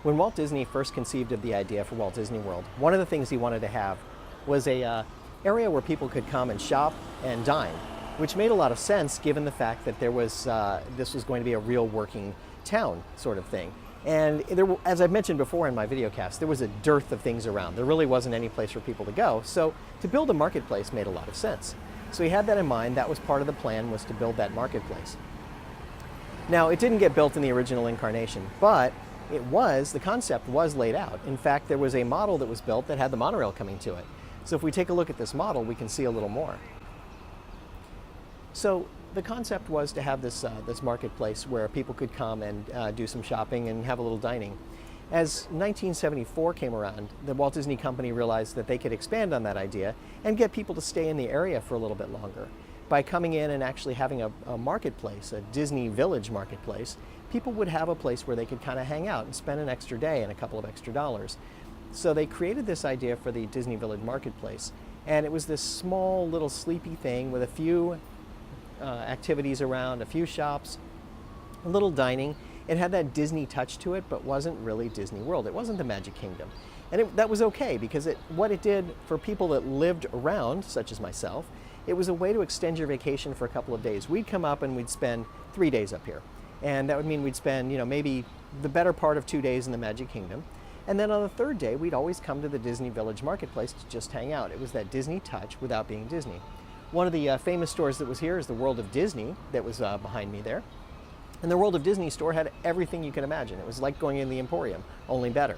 When Walt Disney first conceived of the idea for Walt Disney World, one of the things he wanted to have was a area where people could come and shop and dine, which made a lot of sense given the fact that this was going to be a real working town sort of thing. And as I've mentioned before in my video cast, there was a dearth of things around. There really wasn't any place for people to go. So to build a marketplace made a lot of sense. So he had that in mind. That was part of the plan, was to build that marketplace. Now, it didn't get built in the original incarnation, but the concept was laid out. In fact, there was a model that was built that had the monorail coming to it. So if we take a look at this model, we can see a little more. So the concept was to have this marketplace where people could come and do some shopping and have a little dining. As 1974 came around, the Walt Disney Company realized that they could expand on that idea and get people to stay in the area for a little bit longer. By coming in and actually having a marketplace, a Disney Village marketplace, people would have a place where they could kind of hang out and spend an extra day and a couple of extra dollars. So they created this idea for the Disney Village marketplace, and it was this small little sleepy thing with a few activities around, a few shops, a little dining. It had that Disney touch to it, but wasn't really Disney World. It wasn't the Magic Kingdom. And that was okay, because what it did for people that lived around, such as myself, it was a way to extend your vacation for a couple of days. We'd come up and we'd spend 3 days up here. And that would mean we'd spend, maybe the better part of 2 days in the Magic Kingdom. And then on the third day, we'd always come to the Disney Village Marketplace to just hang out. It was that Disney touch without being Disney. One of the famous stores that was here is the World of Disney that was behind me there. And the World of Disney store had everything you can imagine. It was like going in the Emporium, only better.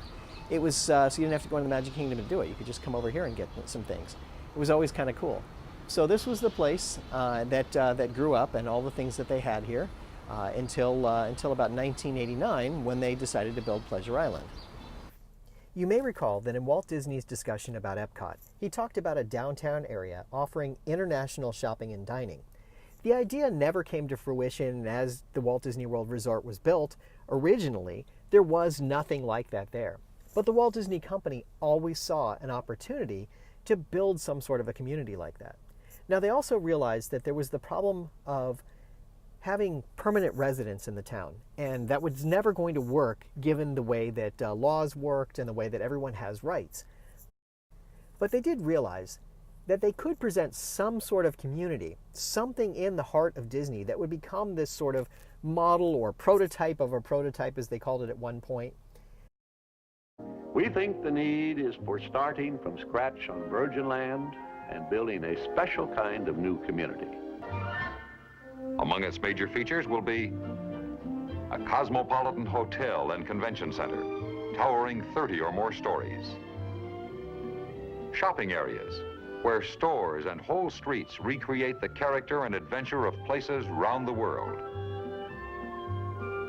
It was, so you didn't have to go into the Magic Kingdom to do it. You could just come over here and get some things. It was always kind of cool. So this was the place that grew up, and all the things that they had here until about 1989, when they decided to build Pleasure Island. You may recall that in Walt Disney's discussion about Epcot, he talked about a downtown area offering international shopping and dining. The idea never came to fruition as the Walt Disney World Resort was built. Originally, there was nothing like that there. But the Walt Disney Company always saw an opportunity to build some sort of a community like that. Now, they also realized that there was the problem of having permanent residents in the town, and that was never going to work given the way that laws worked and the way that everyone has rights. But they did realize that they could present some sort of community, something in the heart of Disney that would become this sort of model or prototype of a prototype, as they called it at one point. We think the need is for starting from scratch on virgin land and building a special kind of new community. Among its major features will be a cosmopolitan hotel and convention center, towering 30 or more stories. Shopping areas, where stores and whole streets recreate the character and adventure of places round the world.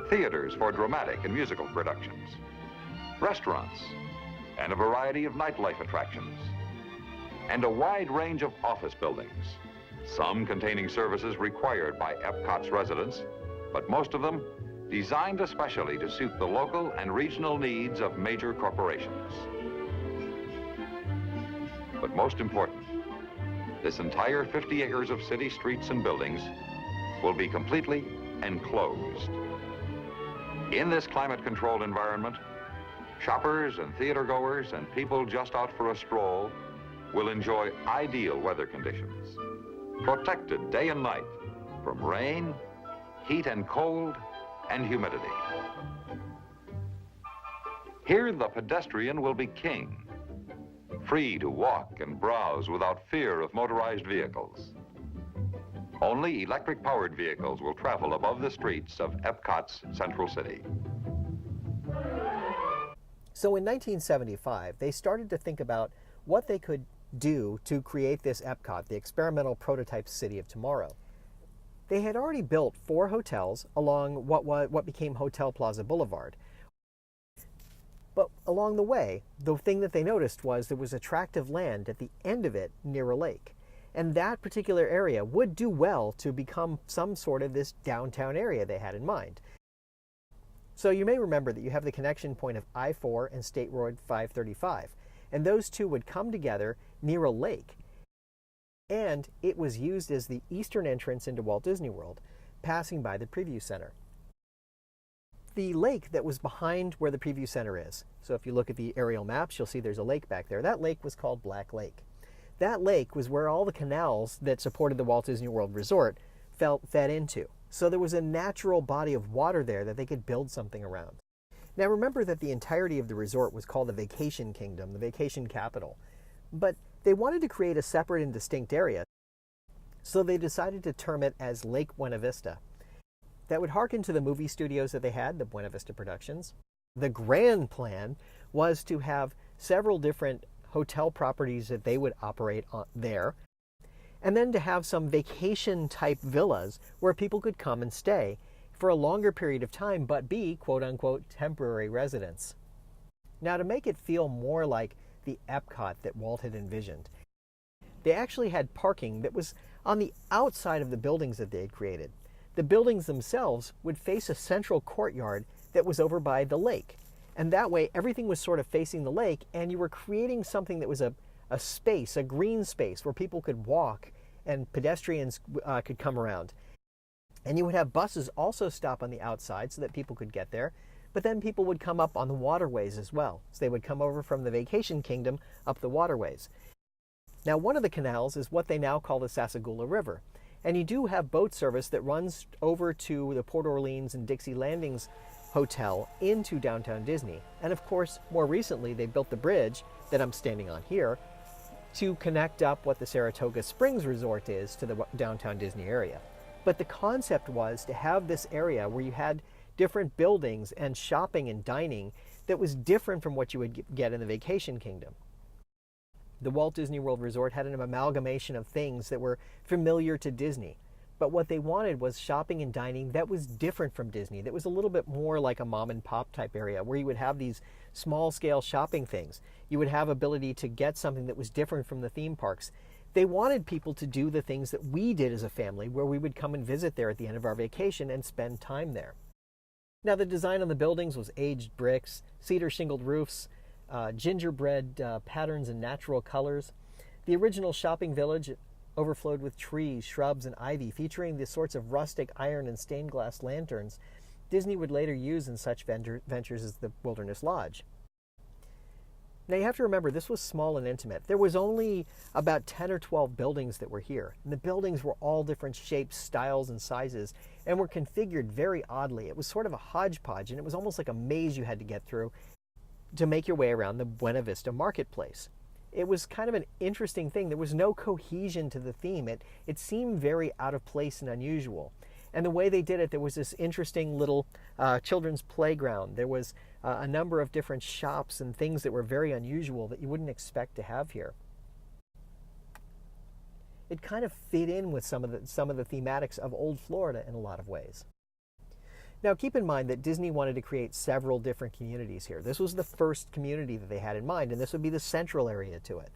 Theaters for dramatic and musical productions. Restaurants, and a variety of nightlife attractions. And a wide range of office buildings, some containing services required by Epcot's residents, but most of them designed especially to suit the local and regional needs of major corporations. But most important, this entire 50 acres of city streets and buildings will be completely enclosed. In this climate-controlled environment, shoppers and theater goers and people just out for a stroll will enjoy ideal weather conditions, protected day and night from rain, heat and cold, and humidity. Here the pedestrian will be king, free to walk and browse without fear of motorized vehicles. Only electric-powered vehicles will travel above the streets of Epcot's Central City. So in 1975, they started to think about what they could do to create this Epcot, the experimental prototype city of tomorrow. They had already built 4 hotels along what became Hotel Plaza Blvd. But along the way, the thing that they noticed was there was attractive land at the end of it near a lake. And that particular area would do well to become some sort of this downtown area they had in mind. So you may remember that you have the connection point of I-4 and State Road 535. And those two would come together near a lake. And it was used as the eastern entrance into Walt Disney World, passing by the Preview Center. the lake that was behind where the preview center is. So if you look at the aerial maps, you'll see there's a lake back there. That lake was called Black Lake. That lake was where all the canals that supported the Walt Disney World Resort fed into. So there was a natural body of water there that they could build something around. Now remember that the entirety of the resort was called the Vacation Kingdom, the vacation capital. But they wanted to create a separate and distinct area, so they decided to term it as Lake Buena Vista. That would hearken to the movie studios that they had, the Buena Vista Productions. The grand plan was to have several different hotel properties that they would operate there, and then to have some vacation-type villas where people could come and stay for a longer period of time, but be, quote-unquote, temporary residents. Now, to make it feel more like the Epcot that Walt had envisioned, they actually had parking that was on the outside of the buildings that they had created. The buildings themselves would face a central courtyard that was over by the lake. And that way, everything was sort of facing the lake, and you were creating something that was a space, a green space, where people could walk and pedestrians could come around. And you would have buses also stop on the outside so that people could get there, but then people would come up on the waterways as well. So they would come over from the Vacation Kingdom up the waterways. Now, one of the canals is what they now call the Sassagoula River. And you do have boat service that runs over to the Port Orleans and Dixie Landings Hotel into downtown Disney. And of course, more recently, they built the bridge that I'm standing on here to connect up what the Saratoga Springs Resort is to the downtown Disney area. But the concept was to have this area where you had different buildings and shopping and dining that was different from what you would get in the Vacation Kingdom. The Walt Disney World Resort had an amalgamation of things that were familiar to Disney. But what they wanted was shopping and dining that was different from Disney, that was a little bit more like a mom and pop type area where you would have these small scale shopping things. You would have ability to get something that was different from the theme parks. They wanted people to do the things that we did as a family, where we would come and visit there at the end of our vacation and spend time there. Now, the design on the buildings was aged bricks, cedar shingled roofs, gingerbread patterns and natural colors. The original shopping village overflowed with trees, shrubs, and ivy, featuring the sorts of rustic iron and stained glass lanterns Disney would later use in such ventures as the Wilderness Lodge. Now, you have to remember, this was small and intimate. There was only about 10 or 12 buildings that were here. And the buildings were all different shapes, styles, and sizes, and were configured very oddly. It was sort of a hodgepodge, and it was almost like a maze you had to get through to make your way around the Buena Vista marketplace. It was kind of an interesting thing. There was no cohesion to the theme. It seemed very out of place and unusual. And the way they did it, there was this interesting little children's playground. There was a number of different shops and things that were very unusual that you wouldn't expect to have here. It kind of fit in with some of the thematics of old Florida in a lot of ways. Now, keep in mind that Disney wanted to create several different communities here. This was the first community that they had in mind, and this would be the central area to it.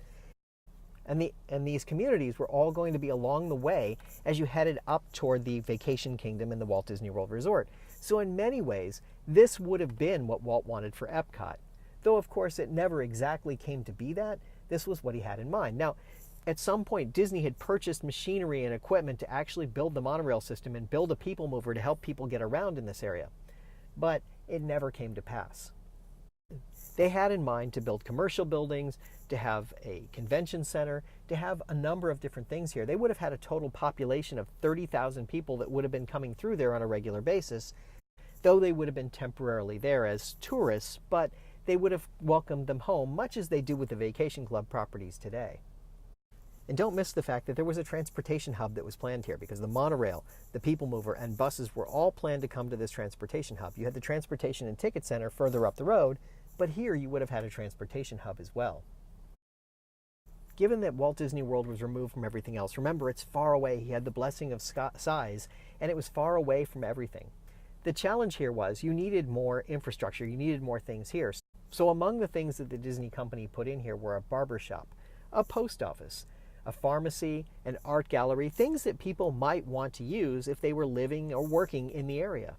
And these communities were all going to be along the way as you headed up toward the Vacation Kingdom and the Walt Disney World Resort. So in many ways, this would have been what Walt wanted for Epcot. Though, of course, it never exactly came to be that. This was what he had in mind. Now, at some point, Disney had purchased machinery and equipment to actually build the monorail system and build a people mover to help people get around in this area. But it never came to pass. They had in mind to build commercial buildings, to have a convention center, to have a number of different things here. They would have had a total population of 30,000 people that would have been coming through there on a regular basis, though they would have been temporarily there as tourists, but they would have welcomed them home, much as they do with the Vacation Club properties today. And don't miss the fact that there was a transportation hub that was planned here, because the monorail, the people mover, and buses were all planned to come to this transportation hub. You had the transportation and ticket center further up the road, but here you would have had a transportation hub as well. Given that Walt Disney World was removed from everything else, remember, it's far away. He had the blessing of size, and it was far away from everything. The challenge here was you needed more infrastructure. You needed more things here. So among the things that the Disney company put in here were a barber shop, a post office, a pharmacy, an art gallery, things that people might want to use if they were living or working in the area.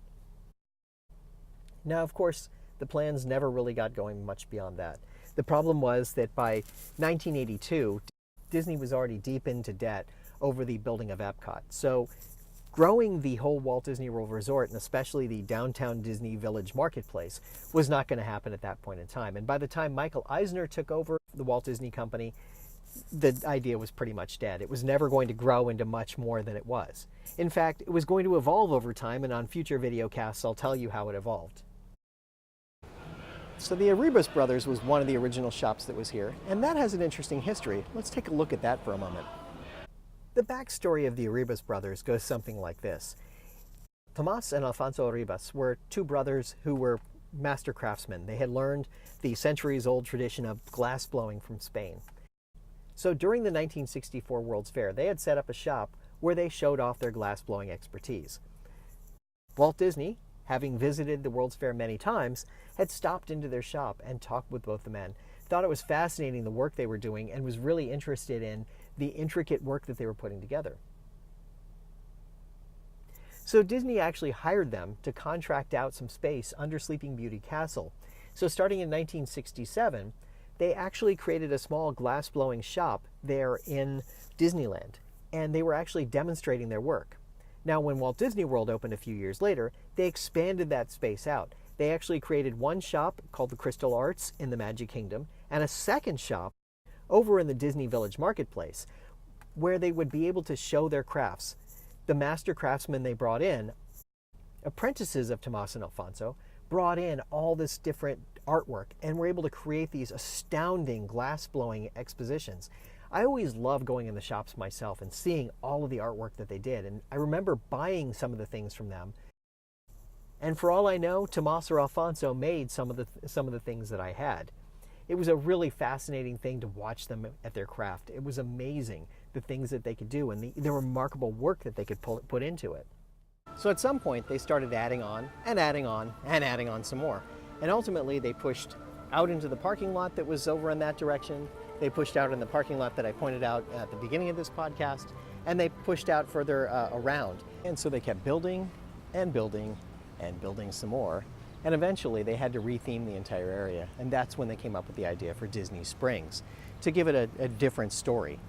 Now, of course, the plans never really got going much beyond that. The problem was that by 1982, Disney was already deep into debt over the building of Epcot. So growing the whole Walt Disney World Resort, and especially the downtown Disney Village Marketplace, was not going to happen at that point in time. And by the time Michael Eisner took over the Walt Disney Company, the idea was pretty much dead. It was never going to grow into much more than it was. In fact, it was going to evolve over time, and on future video casts I'll tell you how it evolved. So the Arribas Brothers was one of the original shops that was here, and that has an interesting history. Let's take a look at that for a moment. The backstory of the Arribas Brothers goes something like this. Tomas and Alfonso Arribas were two brothers who were master craftsmen. They had learned the centuries-old tradition of glass blowing from Spain. So during the 1964 World's Fair, they had set up a shop where they showed off their glass blowing expertise. Walt Disney, having visited the World's Fair many times, had stopped into their shop and talked with both the men, thought it was fascinating the work they were doing, and was really interested in the intricate work that they were putting together. So Disney actually hired them to contract out some space under Sleeping Beauty Castle. So starting in 1967, they actually created a small glass-blowing shop there in Disneyland, and they were actually demonstrating their work. Now, when Walt Disney World opened a few years later, they expanded that space out. They actually created one shop called the Crystal Arts in the Magic Kingdom, and a second shop over in the Disney Village Marketplace, where they would be able to show their crafts. The master craftsmen they brought in, apprentices of Tomas and Alfonso, brought in all this different artwork and were able to create these astounding glass-blowing expositions. I always love going in the shops myself and seeing all of the artwork that they did, and I remember buying some of the things from them. And for all I know, Tomas or Alfonso made some of the things that I had. It was a really fascinating thing to watch them at their craft. It was amazing, the things that they could do and the remarkable work that they could put into it. So at some point, they started adding on and adding on and adding on some more. And ultimately, they pushed out into the parking lot that was over in that direction. They pushed out in the parking lot that I pointed out at the beginning of this podcast, and they pushed out further around. And so they kept building and building and building some more. And eventually they had to retheme the entire area. And that's when they came up with the idea for Disney Springs, to give it a different story.